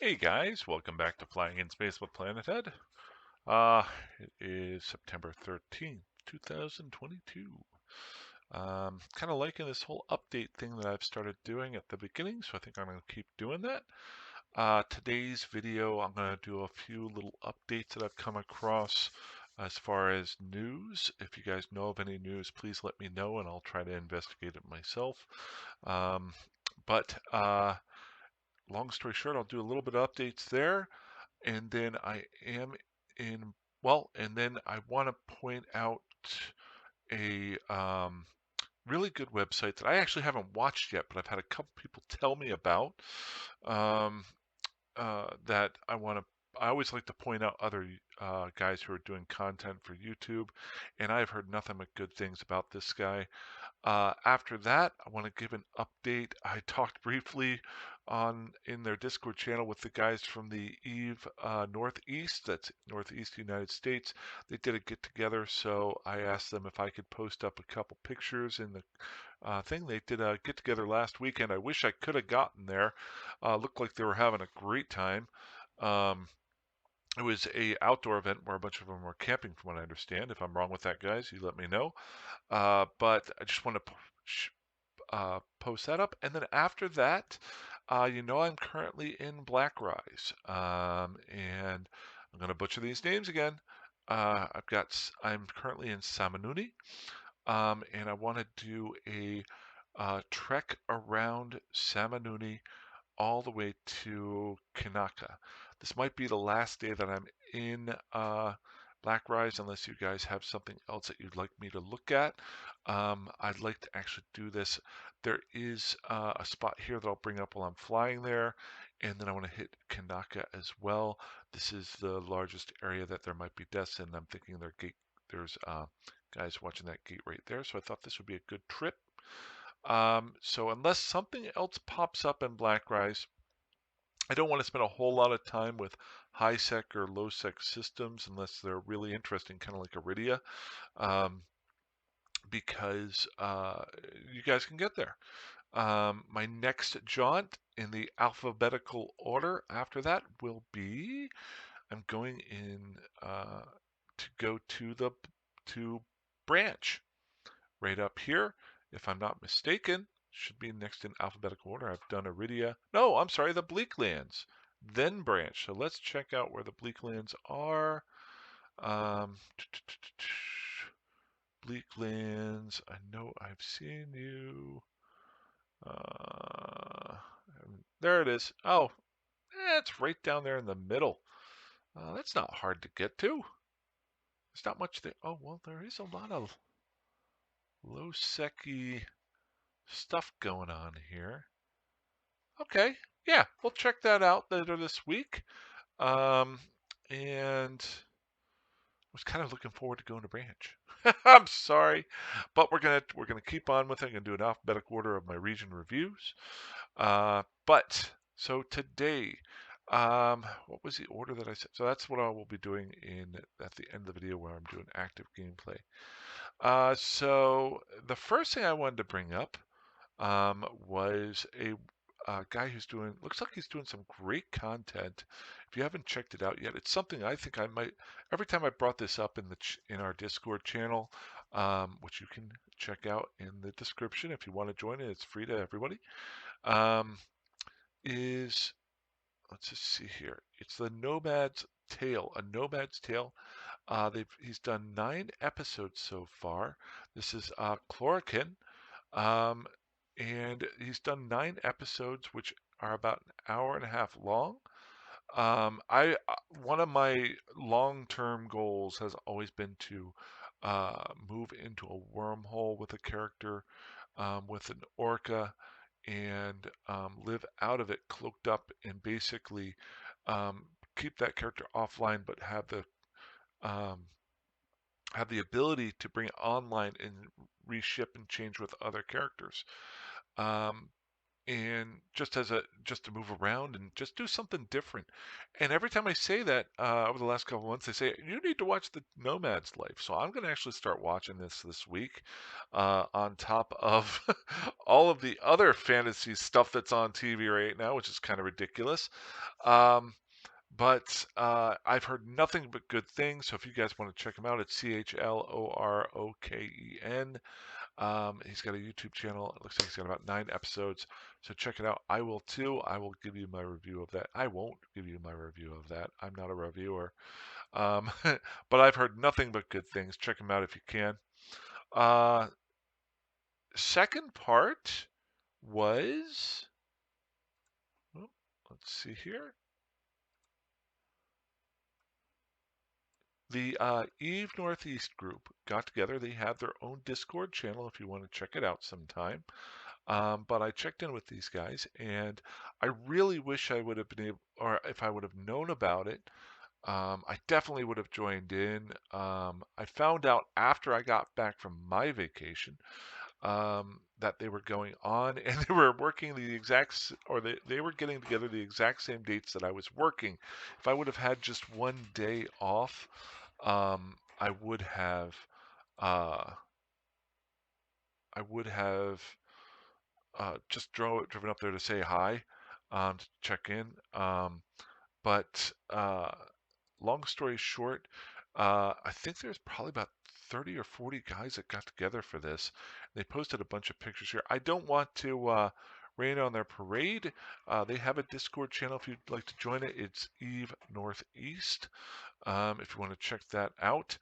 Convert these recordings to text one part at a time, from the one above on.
Hey guys, welcome back to Flying in Space with Planet Head. Uh, it is September 13th, 2022. Kind of liking this whole update thing that I've started doing at the beginning, so I think I'm going to keep doing that. Today's video, I'm going to do a few little updates that I've come across as far as news. If you guys know of any news, please let me know and I'll try to investigate it myself. Um, but long story short, I'll do a little bit of updates there. And then I am in, well, and then I want to point out a really good website that I actually haven't watched yet, but I've had a couple people tell me about um, that I want to. I always like to point out other guys who are doing content for YouTube, and I've heard nothing but good things about this guy. After that, I want to give an update. I talked briefly in their Discord channel with the guys from the Eve Northeast, that's Northeast United States. They did a get together, so I asked them if I could post up a couple pictures in the thing. They did a get together last weekend. I wish I could have gotten there. Looked like they were having a great time. Um, it was a outdoor event where a bunch of them were camping, from what I understand. If I'm wrong with that, guys, you let me know. But I just want to post that up. And then after that, I'm currently in Black Rise. And I'm going to butcher these names again. I'm currently in Samanuni. And I want to do a trek around Samanuni all the way to Kanaka. This might be the last day that I'm in Black Rise, unless you guys have something else that you'd like me to look at. I'd like to actually do this. There is a spot here that I'll bring up while I'm flying there, and then I want to hit Kanaka as well. This is the largest area that there might be deaths in. I'm thinking there's guys watching that gate right there, so I thought this would be a good trip. So unless something else pops up in Black Rise, I don't want to spend a whole lot of time with high sec or low sec systems unless they're really interesting, kind of like Iridia, um, because you guys can get there. My next jaunt in the alphabetical order after that will be I'm going in to go to branch right up here. If I'm not mistaken, should be next in alphabetical order. I've done Iridia. No, I'm sorry, the Bleaklands. Then branch. So let's check out where the Bleaklands are. Um, Bleaklands. I know I've seen you. Uh, there it is. Oh, it's right down there in the middle. That's not hard to get to. There's not much there. Oh, well, there is a lot of low sec stuff going on here. Okay, yeah, we'll check that out later this week. Um, and I was kind of looking forward to going to branch. I'm sorry, but we're gonna keep on with it. I'm gonna do an alphabetical order of my region reviews. But so today, what was the order that I said? So that's what I will be doing at the end of the video where I'm doing active gameplay. So the first thing I wanted to bring up was a guy who's looks like he's doing some great content. If you haven't checked it out yet, it's something I think I might, every time I brought this up in our Discord channel, which you can check out in the description if you want to join it, it's free to everybody, um, is, let's just see here. It's the Nomad's Tale, a Nomad's Tale. He's done 9 episodes so far. This is Chlorokin. Um, and he's done 9 episodes, which are about an hour and a half long. One of my long-term goals has always been to move into a wormhole with a character, with an orca, and live out of it cloaked up and basically keep that character offline, but um, have the ability to bring it online and reship and change with other characters. Um, and just to move around and just do something different. And every time I say that over the last couple of months, they say you need to watch the Nomad's Life. So I'm going to actually start watching this week, on top of all of the other fantasy stuff that's on TV right now, which is kind of ridiculous. Um, but I've heard nothing but good things. So if you guys want to check him out, it's CHLOROKEN. He's got a YouTube channel. It looks like he's got about 9 episodes. So check it out. I will too. I will give you my review of that. I won't give you my review of that. I'm not a reviewer. Um, but I've heard nothing but good things. Check him out if you can. Uh, Second part was, oh, let's see here. The Eve Northeast group got together. They have their own Discord channel if you want to check it out sometime. But I checked in with these guys, and I really wish I would have been able, or if I would have known about it, I definitely would have joined in. I found out after I got back from my vacation that they were going on, and they were working the exact, or they were getting together the exact same dates that I was working. If I would have had just one day off, I would have, uh, I would have just driven up there to say hi, to check in. But long story short, I think there's probably about 30 or 40 guys that got together for this. They posted a bunch of pictures here. I don't want to rain on their parade. They have a Discord channel if you'd like to join it. It's Eve Northeast, if you want to check that out.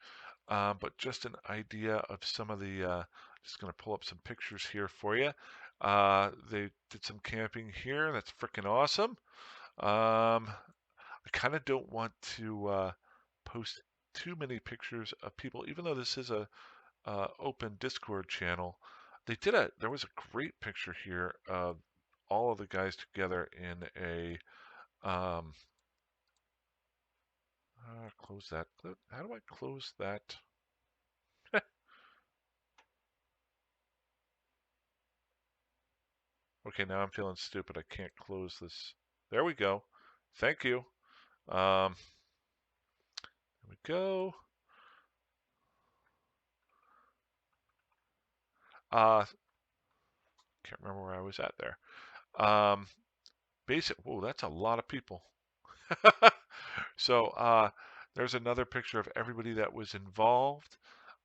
But just an idea of some of the, just going to pull up some pictures here for you. They did some camping here. That's freaking awesome. I kind of don't want to post too many pictures of people, even though this is a open Discord channel. There was a great picture here of all of the guys together in a, close that. How do I close that? Okay, now I'm feeling stupid. I can't close this. There we go. Thank you. There we go. Can't remember where I was at there. Um, Whoa, that's a lot of people. So there's another picture of everybody that was involved.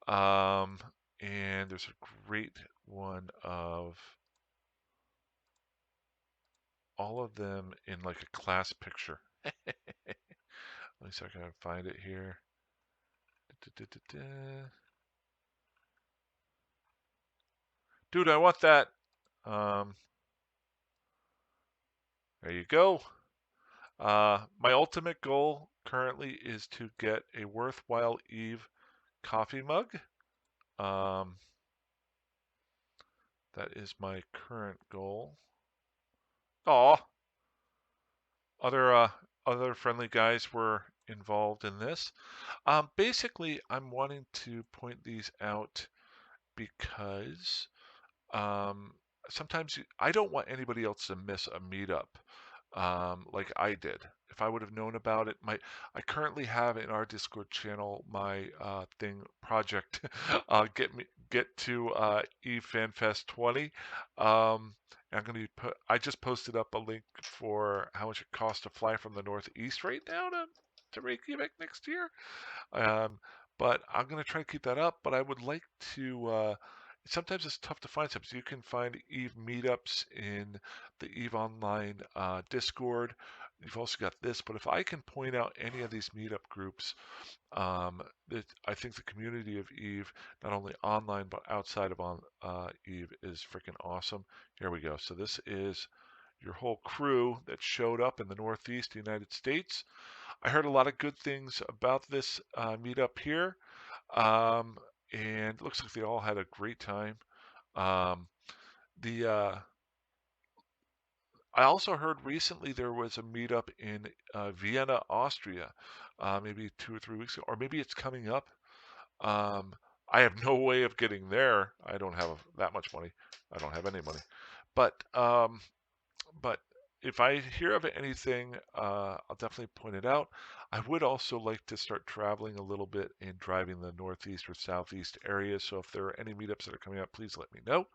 Um, and there's a great one of all of them in like a class picture. Let me see if I can find it here. Dude, I want that. Um, there you go. My ultimate goal currently is to get a worthwhile Eve coffee mug. Um, that is my current goal. Aw, other other friendly guys were involved in this. Basically, I'm wanting to point these out because um, sometimes I don't want anybody else to miss a meetup like I did. If I would have known about it, I currently have in our Discord channel my thing project get to eFanFest 20. I'm going to put. I just posted up a link for how much it costs to fly from the Northeast right now to Reykjavik next year. Um, but I'm going to try to keep that up. But I would like to. Sometimes it's tough to find some. So you can find Eve meetups in the Eve Online Discord. You've also got this. But if I can point out any of these meetup groups, I think the community of Eve, not only online but outside of Eve, is freaking awesome. Here we go. So this is your whole crew that showed up in the Northeast United States. I heard a lot of good things about this meetup here, um, and it looks like they all had a great time. Um, the I also heard recently there was a meetup in Vienna, Austria, maybe 2 or 3 weeks ago, or maybe it's coming up. Um, I have no way of getting there. I don't have that much money. I don't have any money, but but if I hear of anything, I'll definitely point it out. I would also like to start traveling a little bit and driving the northeast or southeast areas. So if there are any meetups that are coming up, please let me know.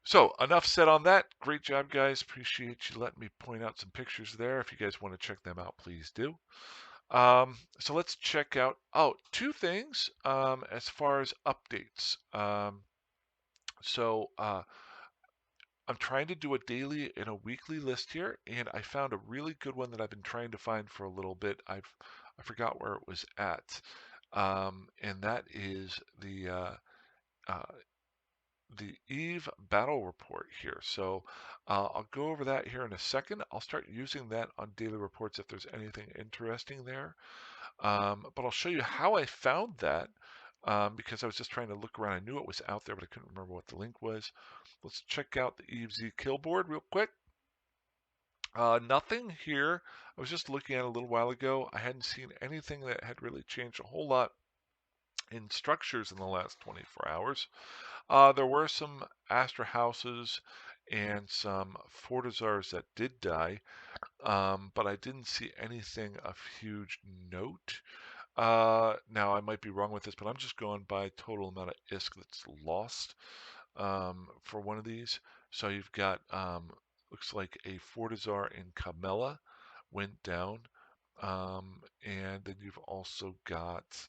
So enough said on that. Great job, guys. Appreciate you letting me point out some pictures there. If you guys want to check them out, please do. So let's check out, two things as far as updates. So I'm trying to do a daily and a weekly list here, and I found a really good one that I've been trying to find for a little bit. I forgot where it was at, and that is uh, the Eve battle report here. So I'll go over that here in a second. I'll start using that on daily reports if there's anything interesting there. But I'll show you how I found that because I was just trying to look around. I knew it was out there, but I couldn't remember what the link was. Let's check out the Eve Z kill board real quick. Nothing here. I was just looking at it a little while ago. I hadn't seen anything that had really changed a whole lot in structures in the last 24 hours. There were some Astra houses and some Fortizars that did die, but I didn't see anything of huge note. Now I might be wrong with this, but I'm just going by total amount of ISK that's lost for one of these. So you've got looks like a Fortizar in Camella went down, and then you've also got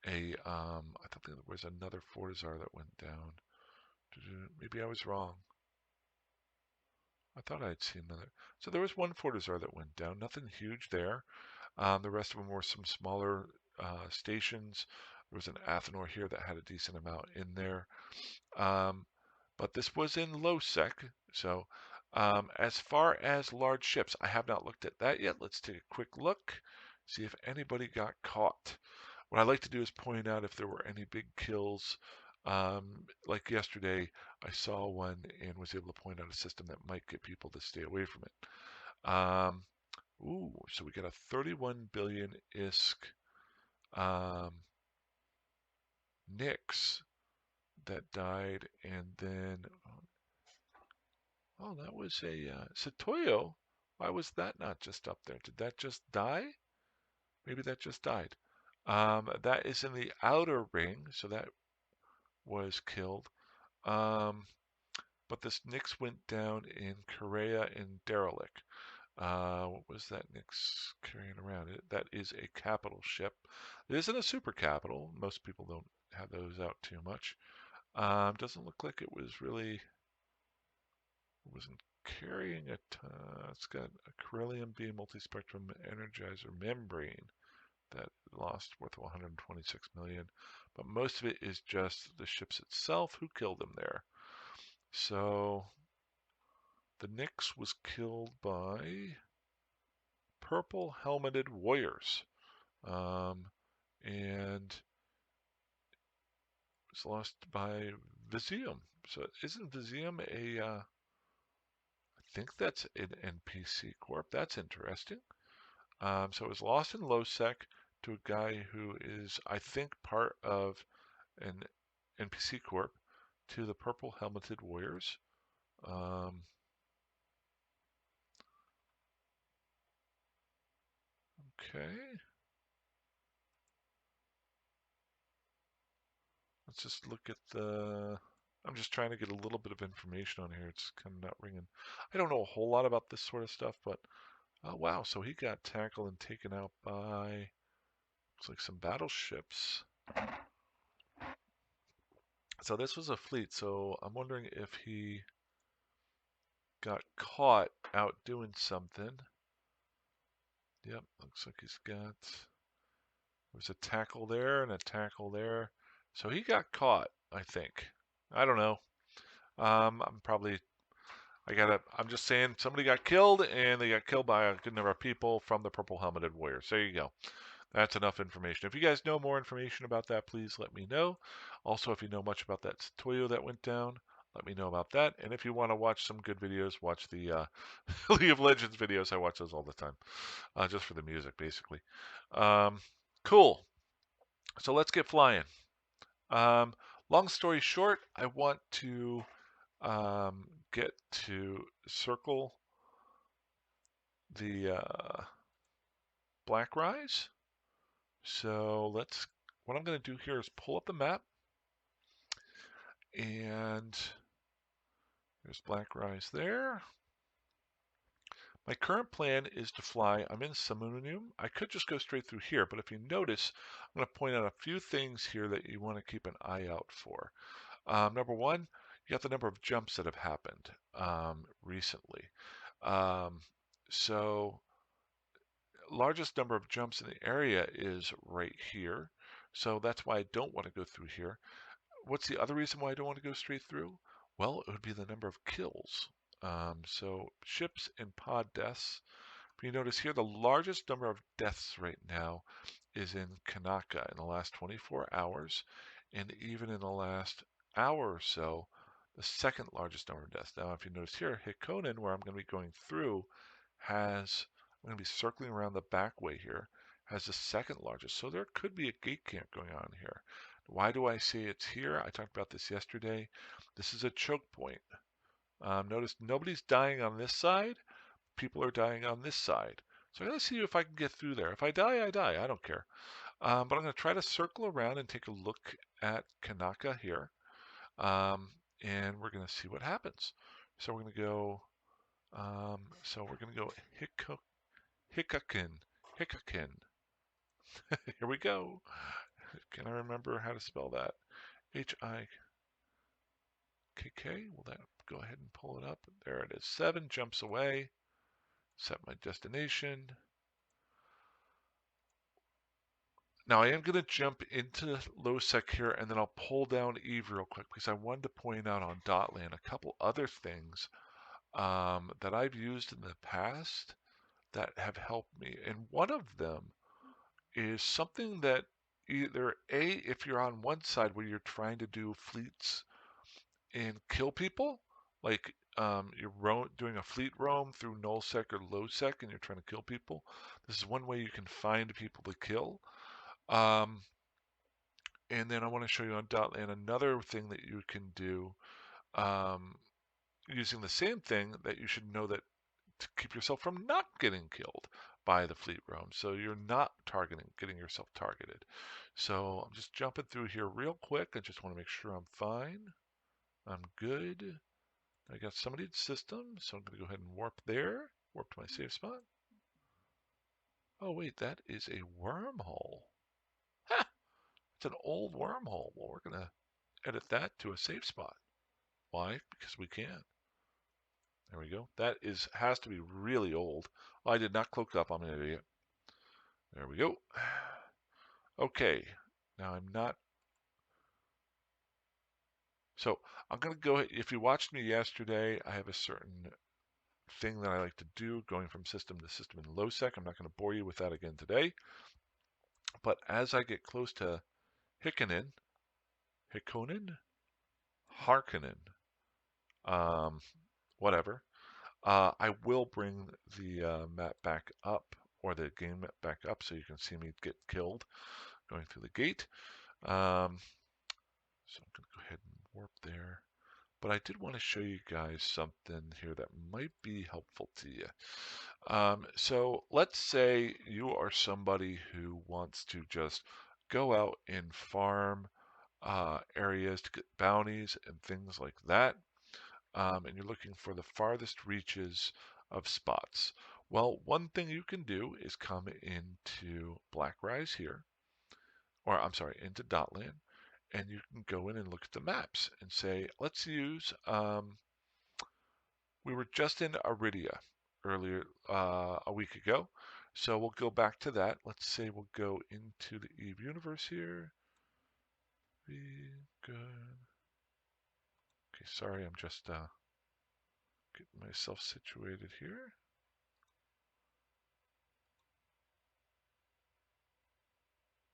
I thought there was another Fortizar that went down. Maybe I was wrong. I thought I had seen another. So there was one Fortizar that went down. Nothing huge there. The rest of them were some smaller stations. There was an Athenor here that had a decent amount in there. But this was in low sec. So as far as large ships, I have not looked at that yet. Let's take a quick look, see if anybody got caught. What I like to do is point out if there were any big kills. Like yesterday, I saw one and was able to point out a system that might get people to stay away from it. So we got a 31 billion ISK Nix that died, and then that was a Satoyo. Why was that not just up there? Did that just die? Maybe that just died. That is in the outer ring, so that was killed. But this Nix went down in Korea in Derelict. What was that Nix carrying around? That is a capital ship. It isn't a super capital. Most people don't have those out too much. Doesn't look like it was really, it wasn't carrying it. It's got a Corellium B multispectrum energizer membrane that lost worth 126 million. But most of it is just the ships itself. Who killed them there? So the Nix was killed by purple helmeted warriors. And was lost by Visium. So isn't Visium I think that's an NPC corp. That's interesting. So it was lost in low sec to a guy who is, I think, part of an NPC corp to the purple helmeted warriors. Okay. Let's just look at the. I'm just trying to get a little bit of information on here. It's kind of not ringing. I don't know a whole lot about this sort of stuff, but oh wow, so he got tackled and taken out by looks like some battleships. So this was a fleet, so I'm wondering if he got caught out doing something. Yep, looks like he's got there's a tackle there and a tackle there. So he got caught, I think. I don't know. I'm probably I'm just saying somebody got killed and they got killed by a good number of people from the purple helmeted warriors. There you go. That's enough information. If you guys know more information about that, please let me know. Also, if you know much about that Toyo that went down, let me know about that. And if you want to watch some good videos, watch the League of Legends videos. I watch those all the time, just for the music, basically. Cool. So let's get flying. Long story short, I want to get to circle the black rise. So what I'm going to do here is pull up the map, and there's black rise there. My current plan is to fly. I'm in Samunum. I could just go straight through here, but if you notice, I'm going to point out a few things here that you want to keep an eye out for. Number one, you got the number of jumps that have happened recently. Um, so largest number of jumps in the area is right here. So that's why I don't want to go through here. What's the other reason why I don't want to go straight through? Well, it would be the number of kills. So ships and pod deaths. You notice here the largest number of deaths right now is in Kanaka in the last 24 hours, and even in the last hour or so, the second largest number of deaths. Now, if you notice here, Hikonen, where I'm going to be going through, I'm going to be circling around the back way here, has the second largest. So there could be a gate camp going on here. Why do I say it's here? I talked about this yesterday. This is a choke point. Notice nobody's dying on this side. People are dying on this side. So I'm going to see if I can get through there. If I die, I die. I don't care. But I'm going to try to circle around and take a look at Kanaka here. And we're going to see what happens. So we're going to go, Hikakin. Hikakin. Here we go. Can I remember how to spell that? Hikk. Will that go ahead and pull it up? There it is. 7 jumps away. Set my destination. Now I am going to jump into low sec here, and then I'll pull down Eve real quick because I wanted to point out on Dotland a couple other things that I've used in the past that have helped me. And one of them is something that either if you're on one side where you're trying to do fleets and kill people, like you're doing a fleet roam through null sec or low sec and you're trying to kill people, this is one way you can find people to kill. And then I want to show you on Dotland another thing that you can do using the same thing that you should know that to keep yourself from not getting killed by the fleet roam. So you're not getting yourself targeted. So I'm just jumping through here real quick. I just want to make sure I'm fine. I'm good. I got somebody in system, so I'm going to go ahead and warp there. Warp to my safe spot. Oh wait, that is a wormhole. Ha! It's an old wormhole. Well, we're going to edit that to a safe spot. Why? Because we can. There we go. That has to be really old. Oh, I did not cloak up. I'm an idiot. There we go. Okay. Now I'm not. So I'm going to go. If you watched me yesterday, I have a certain thing that I like to do going from system to system in low sec. I'm not going to bore you with that again today. But as I get close to Hikonen, Harkonnen, whatever, I will bring the map back up, or the game map back up, so you can see me get killed going through the gate. So I'm going to go ahead and warp there. But I did want to show you guys something here that might be helpful to you. So let's say you are somebody who wants to just go out and farm areas to get bounties and things like that. And you're looking for the farthest reaches of spots. Well, one thing you can do is come into Black Rise here, or I'm sorry, into Dotland, and you can go in and look at the maps and say, let's use, we were just in Aridia earlier, a week ago. So we'll go back to that. Let's say we'll go into the Eve universe here. Be good. Okay, sorry, I'm just getting myself situated here.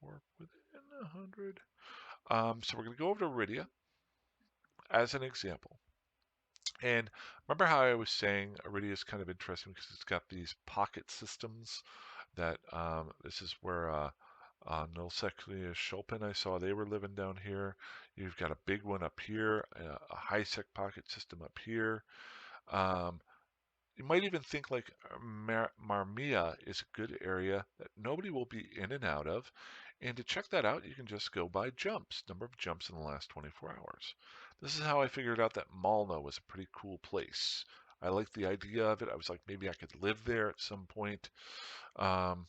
Warp within 100. So we're going to go over to Aridia as an example. And remember how I was saying Aridia is kind of interesting because it's got these pocket systems that this is where Nilseklia Shulpin, I saw they were living down here. You've got a big one up here, a high-sec pocket system up here. Um, you might even think like Marmia is a good area that nobody will be in and out of. And to check that out, you can just go by jumps, number of jumps in the last 24 hours. This is how I figured out that Malna was a pretty cool place. I liked the idea of it. I was like, maybe I could live there at some point. Um,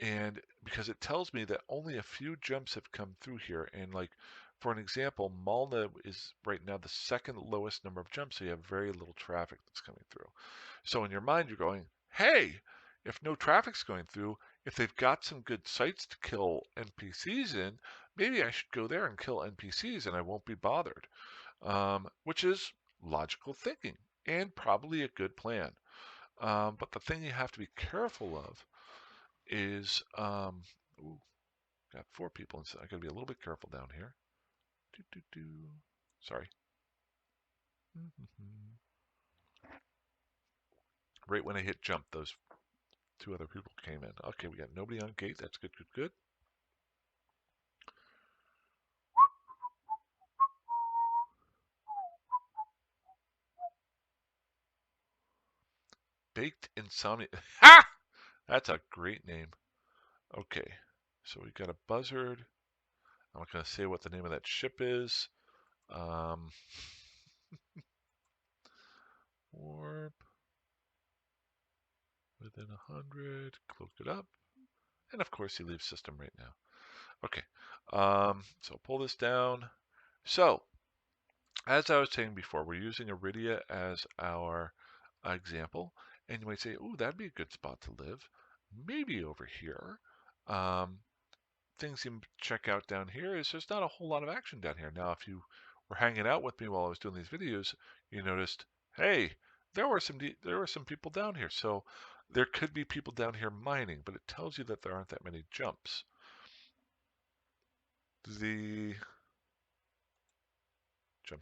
and because it tells me that only a few jumps have come through here. And like, for an example, Malna is right now the second lowest number of jumps, so you have very little traffic that's coming through. So in your mind, you're going, hey, if no traffic's going through, if they've got some good sites to kill NPCs in, maybe I should go there and kill NPCs and I won't be bothered. Which is logical thinking and probably a good plan. But the thing you have to be careful of is, ooh, got 4 people inside. I gotta be a little bit careful down here. Doo, doo, doo. Sorry. Right when I hit jump, those 2 other people came in. Okay, we got nobody on gate. That's good, good, good. Baked Insomnia. Ha! That's a great name. Okay, so we got a buzzard. I'm not going to say what the name of that ship is. Um, warp within 100. Cloak it up. And of course, he leaves system right now. Okay, so pull this down. So, as I was saying before, we're using Iridia as our example. And you might say, oh, that'd be a good spot to live. Maybe over here. Um, Things you check out down here is there's not a whole lot of action down here. Now, if you were hanging out with me while I was doing these videos, you noticed, hey, there were some people down here. So there could be people down here mining, but it tells you that there aren't that many jumps. The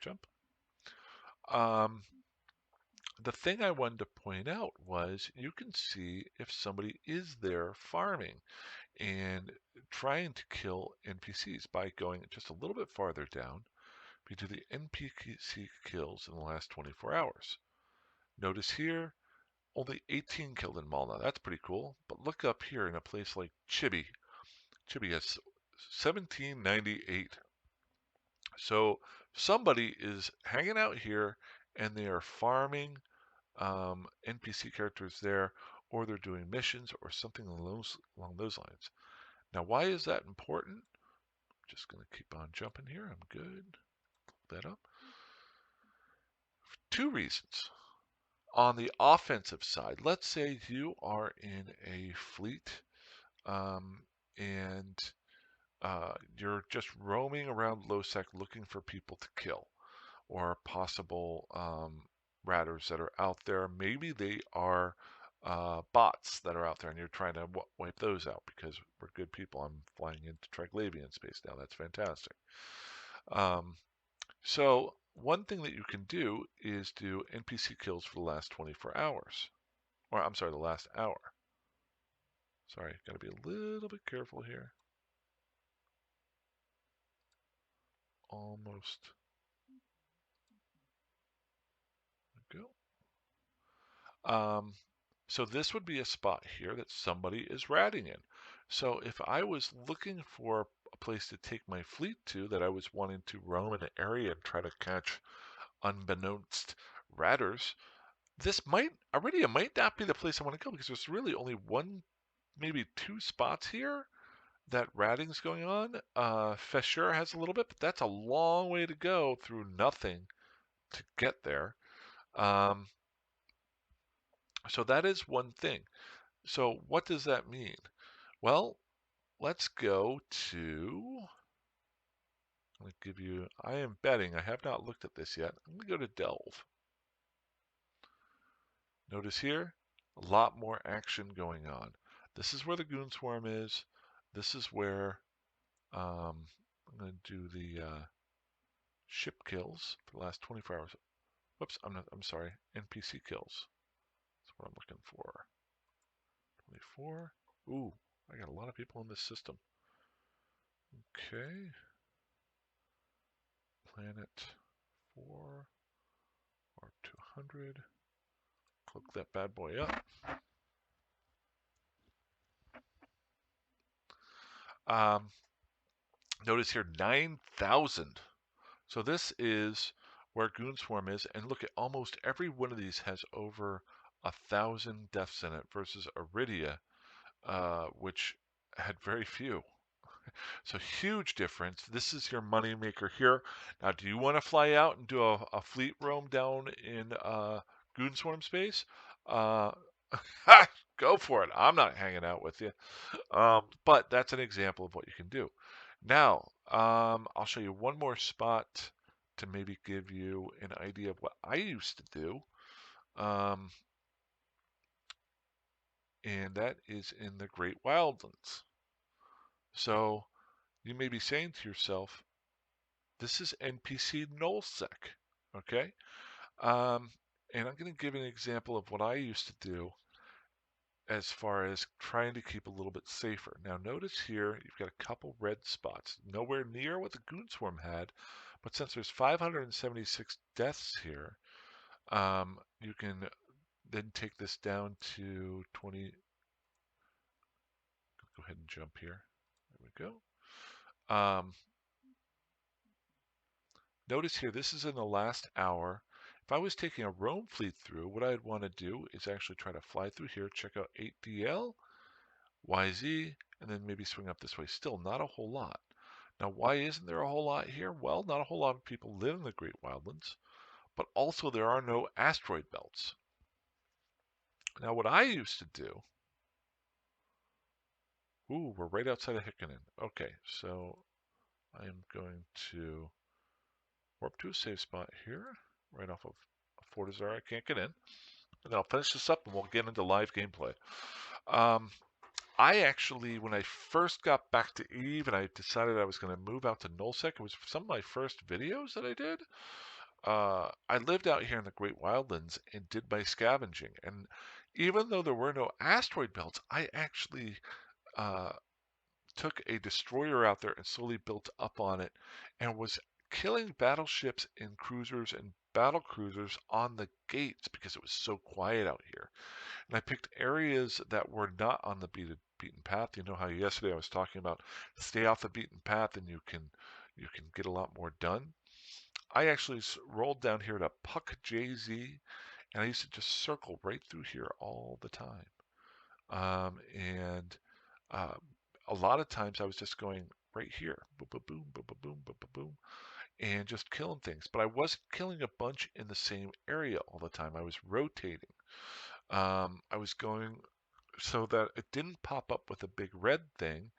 jump. Um, the thing I wanted to point out was you can see if somebody is there farming and trying to kill NPCs by going just a little bit farther down. We do the NPC kills in the last 24 hours. Notice here, only 18 killed in Malna. That's pretty cool. But look up here in a place like Chibi. Chibi has 1798. So somebody is hanging out here and they are farming NPC characters there, or they're doing missions or something along those lines. Now, why is that important? Just going to keep on jumping here. I'm good. Pull that up. 2 reasons. On the offensive side, let's say you are in a fleet um, and you're just roaming around LowSec looking for people to kill or possible ratters that are out there. Maybe they are bots that are out there and you're trying to wipe those out because we're good people. I'm flying into Triglavian space now. That's fantastic. Um, so one thing that you can do is do NPC kills for the last 24 hours. Or I'm sorry, the last hour. Sorry, gotta be a little bit careful here. Almost. There we go. So this would be a spot here that somebody is ratting in. So if I was looking for a place to take my fleet to that I was wanting to roam in an area and try to catch unbeknownst ratters, Iridia might not be the place I want to go because there's really only one, maybe 2 spots here that ratting's going on. Fesher has a little bit, but that's a long way to go through nothing to get there. Um, so that is one thing. So what does that mean? Well, let's go to, I'm going to give you, I am betting, I have not looked at this yet. I'm going to go to Delve. Notice here, a lot more action going on. This is where the Goon Swarm is. This is where I'm going to do the ship kills for the last 24 hours. Whoops, I'm sorry, NPC kills. That's what I'm looking for. 24. Ooh, I got a lot of people in this system. Okay. Planet 4 or 200. Click that bad boy up. Notice here 9,000. So this is where Goon Swarm is, and look at almost every one of these has over 1,000 deaths in it versus Iridia, which had very few. So huge difference. This is your money maker here. Now, do you want to fly out and do a fleet roam down in Goon Swarm space? Uh, go for it. I'm not hanging out with you. But that's an example of what you can do. Now, I'll show you one more spot to maybe give you an idea of what I used to do. And that is in the Great Wildlands. So you may be saying to yourself, this is NPC nullsec, okay? And I'm going to give an example of what I used to do as far as trying to keep a little bit safer. Now notice here, you've got a couple red spots, nowhere near what the Goon Swarm had, but since there's 576 deaths here, you can then take this down to 20. Go ahead and jump here. There we go. Notice here, this is in the last hour. If I was taking a roam fleet through, what I'd want to do is actually try to fly through here, check out 8DL, YZ, and then maybe swing up this way. Still not a whole lot. Now, why isn't there a whole lot here? Well, not a whole lot of people live in the Great Wildlands, but also there are no asteroid belts. Now, what I used to do, ooh, we're right outside of Hickonen. Okay, so I am going to warp to a safe spot here, right off of Fortizar. I can't get in. And I'll finish this up and we'll get into live gameplay. I actually, when I first got back to Eve and I decided I was going to move out to Nullsec, it was some of my first videos that I did. I lived out here in the Great Wildlands and did my scavenging. And even though there were no asteroid belts, I actually took a destroyer out there and slowly built up on it and was killing battleships and cruisers and battle cruisers on the gates because it was so quiet out here. And I picked areas that were not on the beaten path. You know how yesterday I was talking about stay off the beaten path and you can get a lot more done. I actually rolled down here to Puck JZ and I used to just circle right through here all the time. And uh, a lot of times I was just going right here, boom, boom, boom, boom, boom, boom, boom, boom, and just killing things. But I wasn't killing a bunch in the same area all the time. I was rotating. I was going so that it didn't pop up with a big red thing.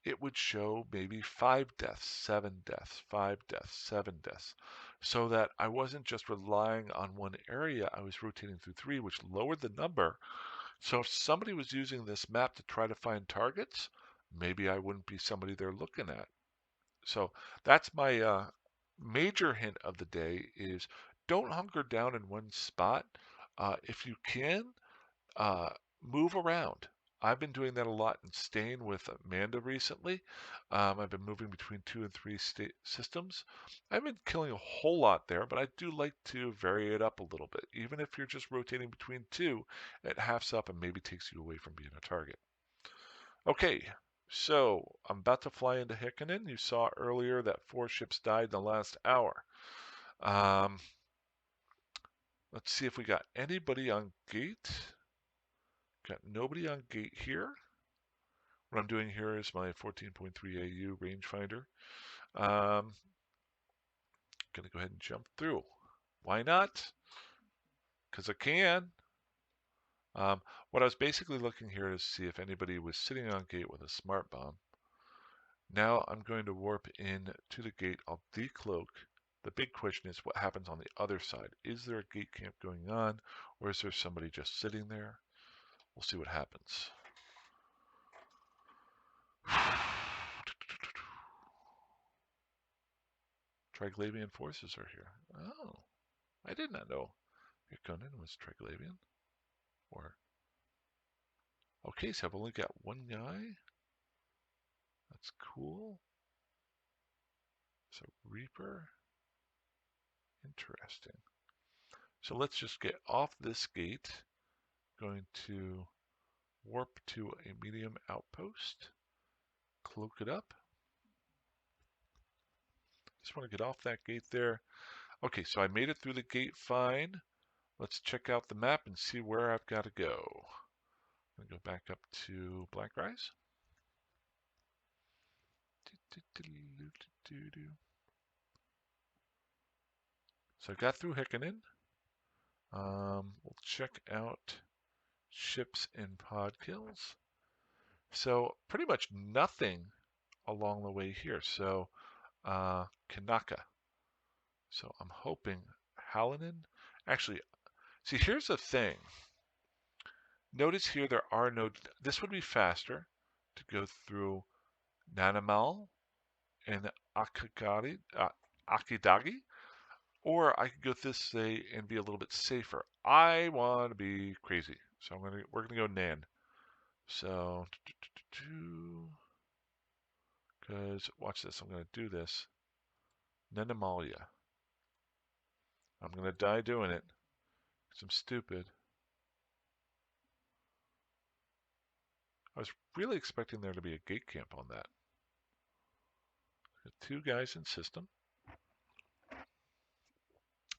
It would show maybe 5 deaths, 7 deaths, 5 deaths, 7 deaths, so that I wasn't just relying on one area. I was rotating through 3, which lowered the number. So if somebody was using this map to try to find targets, maybe I wouldn't be somebody they're looking at. So that's my major hint of the day is don't hunker down in one spot. If you can, uh, move around. I've been doing that a lot and staying with Amanda recently. I've been moving between 2 and 3 systems. I've been killing a whole lot there, but I do like to vary it up a little bit. Even if you're just rotating between 2, it halves up and maybe takes you away from being a target. Okay, so I'm about to fly into Hickonen. You saw earlier that 4 ships died in the last hour. Let's see if we got anybody on gate. Got nobody on gate here. What I'm doing here is my 14.3 AU rangefinder. Gonna go ahead and jump through. Why not? Because I can. What I was basically looking here is to see if anybody was sitting on gate with a smart bomb. Now I'm going to warp in to the gate. I'll decloak. The big question is what happens on the other side. Is there a gate camp going on, or is there somebody just sitting there? We'll see what happens. Triglavian forces are here. Oh, I did not know Hickonen was Triglavian. Or okay, so I've only got one guy. That's cool. So Reaper, interesting. So let's just get off this gate. Going to warp to a medium outpost. Cloak it up. Just want to get off that gate there. Okay, so I made it through the gate fine. Let's check out the map and see where I've got to go. I'm going to go back up to Blackrise. So I got through Hickonen. We'll check out ships and pod kills. So pretty much nothing along the way here. So Kanaka. So I'm hoping Hallinan. Actually, see, here's the thing. Notice here there are no. This would be faster to go through Nanamal and Akidagi, or I could go this way and be a little bit safer. I want to be crazy, so we're gonna go Nan. So, because watch this, I'm gonna do this. Nanamalia. I'm gonna die doing it because I'm stupid. I was really expecting there to be a gate camp on that. Got two guys in system.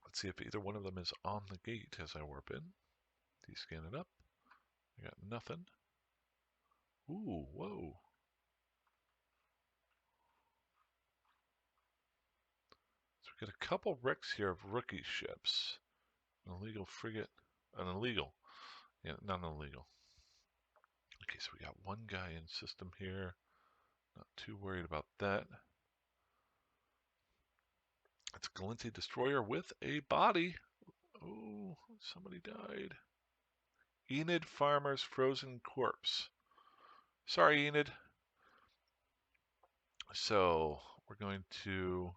Let's see if either one of them is on the gate as I warp in. Descan it up. I got nothing. Ooh, whoa. So we got a couple wrecks here of rookie ships. An illegal frigate. An illegal. Yeah, not an illegal. Okay, so we got one guy in system here. Not too worried about that. It's a Galinti destroyer with a body. Oh, somebody died. Enid Farmer's frozen corpse. Sorry, Enid. So we're going to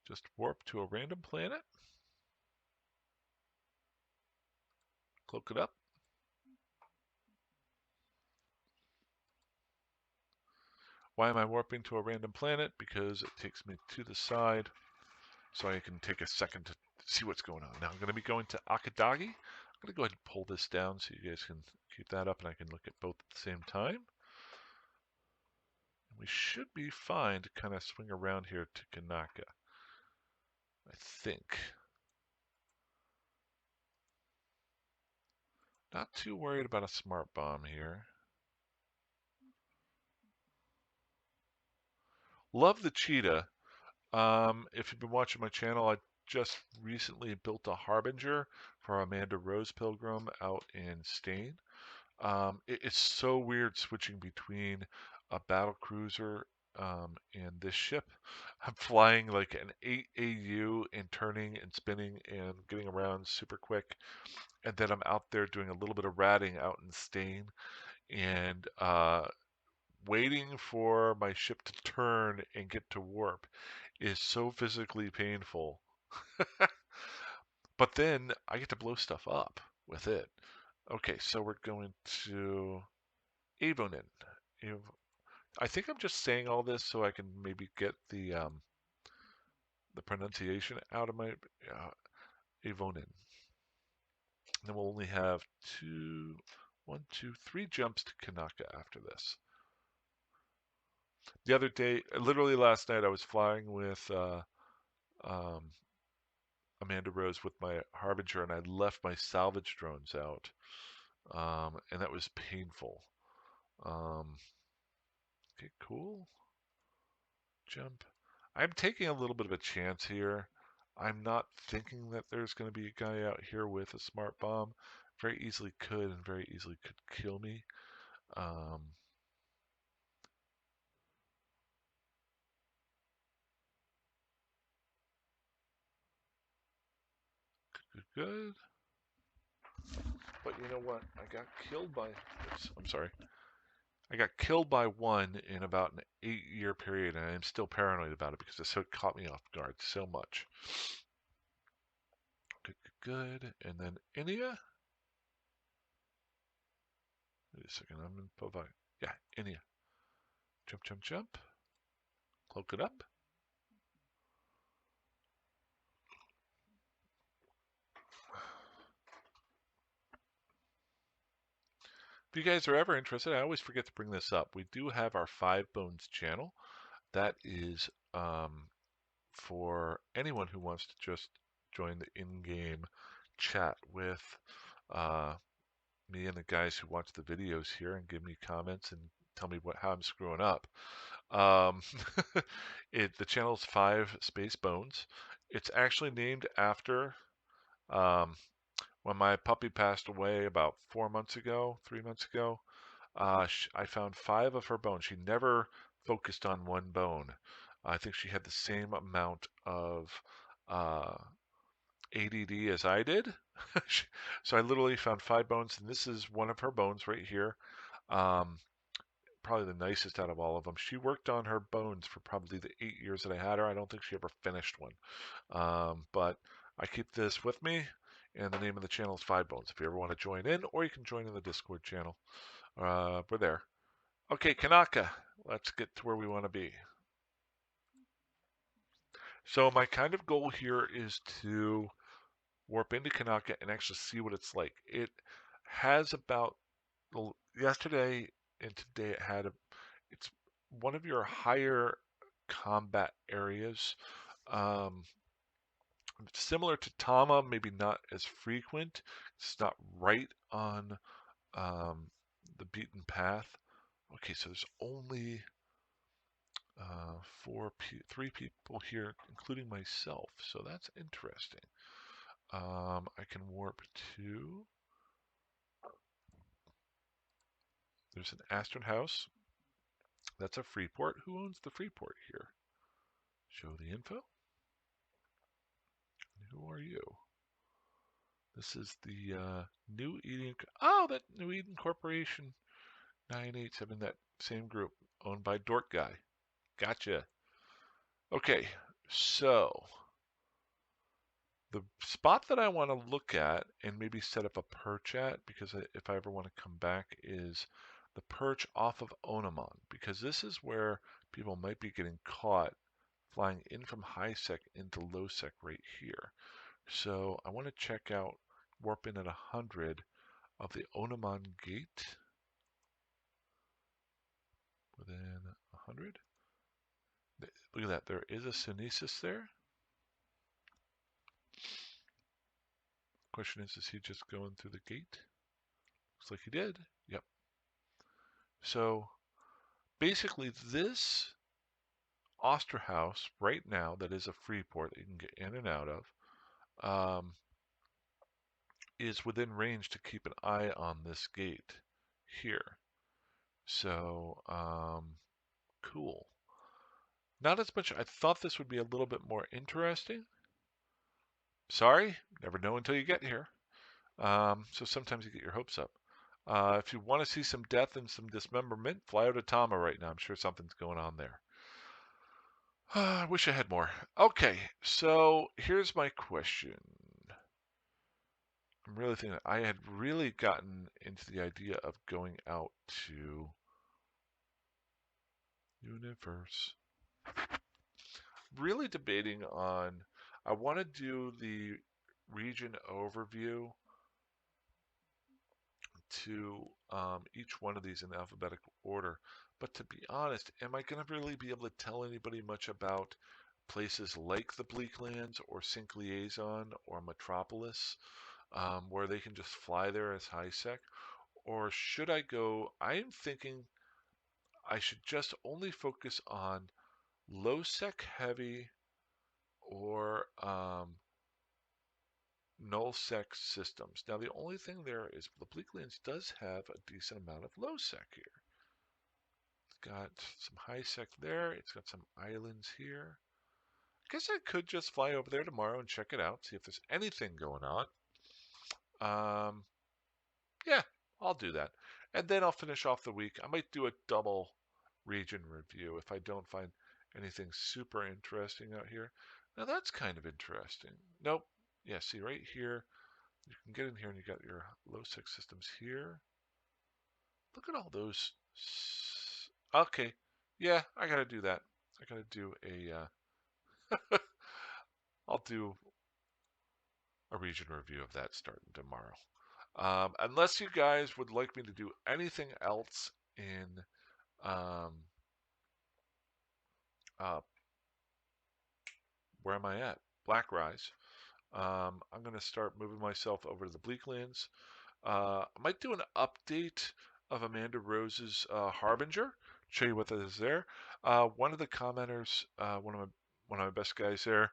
just warp to a random planet. Cloak it up. Why am I warping to a random planet? Because it takes me to the side so I can take a second to see what's going on. Now I'm going to be going to Akidagi. I'm going to go ahead and pull this down so you guys can keep that up and I can look at both at the same time. We should be fine to kind of swing around here to Kanaka, I think. Not too worried about a smart bomb here. Love the cheetah. If you've been watching my channel, I just recently built a Harbinger for Amanda Rose Pilgrim out in Stain. It's so weird switching between a battle cruiser and this ship. I'm flying like an 8 AU and turning and spinning and getting around super quick. And then I'm out there doing a little bit of ratting out in Stain and waiting for my ship to turn and get to warp is so physically painful. But then I get to blow stuff up with it. Okay, so we're going to Avonin. I think I'm just saying all this so I can maybe get the pronunciation out of my Avonin. Then we'll only have three jumps to Kanaka after this. The other day, literally last night, I was flying with Amanda Rose with my Harbinger, and I left my salvage drones out, and that was painful. Okay, cool. Jump. I'm taking a little bit of a chance here. I'm not thinking that there's going to be a guy out here with a smart bomb. Very easily could and very easily could kill me. Good. But you know what? I got killed by. Oops, I'm sorry. I got killed by one in about an 8-year period, and I'm still paranoid about it because it caught me off guard so much. Good, good, good. And then India. Wait a second, I'm in Pavai. Yeah, India. Jump, jump, jump. Cloak it up. If you guys are ever interested, I always forget to bring this up. We do have our Five Bones channel. That is for anyone who wants to just join the in-game chat with uh, me and the guys who watch the videos here and give me comments and tell me how I'm screwing up. Um, the channel's Five Space Bones. It's actually named after um, when my puppy passed away about 4 months ago, 3 months ago. I found five of her bones. She never focused on one bone. I think she had the same amount of uh, ADD as I did. So I literally found five bones, and this is one of her bones right here. Um, Probably the nicest out of all of them. She worked on her bones for probably the 8 years that I had her. I don't think she ever finished one. But I keep this with me, and the name of the channel is Five Bones. If you ever want to join in, or you can join in the Discord channel. We're there. Okay, Kanaka, let's get to where we want to be. So my kind of goal here is to warp into Kanaka and actually see what it's like. It has about yesterday and today it's one of your higher combat areas. Um, Similar to Tama, maybe not as frequent. It's not right on the beaten path. Okay, so there's only three people here, including myself. So that's interesting. I can warp to. There's an Astron House. That's a Freeport. Who owns the Freeport here? Show the info. Who are you? This is the New Eden. Oh, that New Eden Corporation 987. That same group owned by Dork Guy. Gotcha. Okay, so the spot that I want to look at and maybe set up a perch at, because if I ever want to come back, is the perch off of Onamon, because this is where people might be getting caught flying in from high sec into low sec right here. So I want to check out warp in at 100 of the Onamon gate. Within 100. Look at that, there is a Synesis there. Question is he just going through the gate? Looks like he did. Yep. So basically this Osterhaus right now that is a free port that you can get in and out of is within range to keep an eye on this gate here. So cool. Not as much. I thought this would be a little bit more interesting. Sorry, never know until you get here. So sometimes you get your hopes up. If you want to see some death and some dismemberment, fly out of Tama right now. I'm sure something's going on there. I wish I had more. Okay, so here's my question. I'm really thinking I had really gotten into the idea of going out to Universe. Really debating on, I want to do the region overview to each one of these in alphabetical order. But to be honest, am I going to really be able to tell anybody much about places like the Bleaklands or Sync Liaison or Metropolis, where they can just fly there as high sec? Or should I go? I'm thinking I should just only focus on low sec heavy or null sec systems. Now, the only thing there is the Bleaklands does have a decent amount of low sec here. It's got some high sec there. It's got some islands here. I guess I could just fly over there tomorrow and check it out, see if there's anything going on. Yeah, I'll do that. And then I'll finish off the week. I might do a double region review if I don't find anything super interesting out here. Now that's kind of interesting. Nope. Yeah, see right here, you can get in here and you got your low sec systems here. Look at all those. Okay. Yeah, I gotta do that. I gotta do I'll do a region review of that starting tomorrow. Unless you guys would like me to do anything else in um, uh, where am I at? Black Rise. I'm going to start moving myself over to the Bleaklands. I might do an update of Amanda Rose's Harbinger. Show you what that is there. One of the commenters, one of my best guys there,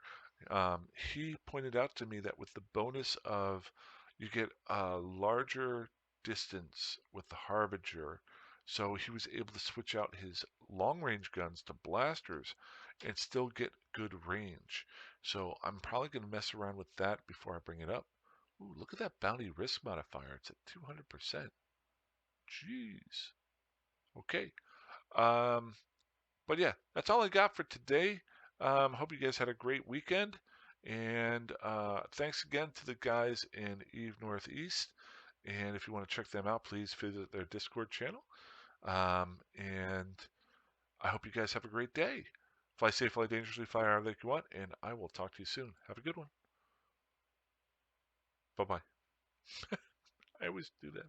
he pointed out to me that with the bonus of you get a larger distance with the Harbinger, so he was able to switch out his long range guns to blasters and still get good range. So I'm probably going to mess around with that before I bring it up. Ooh, look at that bounty risk modifier. It's at 200%. Jeez. Okay. Um, but yeah, that's all I got for today. Hope you guys had a great weekend. And thanks again to the guys in Eve Northeast. And if you want to check them out, please visit their Discord channel. And I hope you guys have a great day. Fly safe, fly dangerously, fly however you want, and I will talk to you soon. Have a good one. Bye bye. I always do that.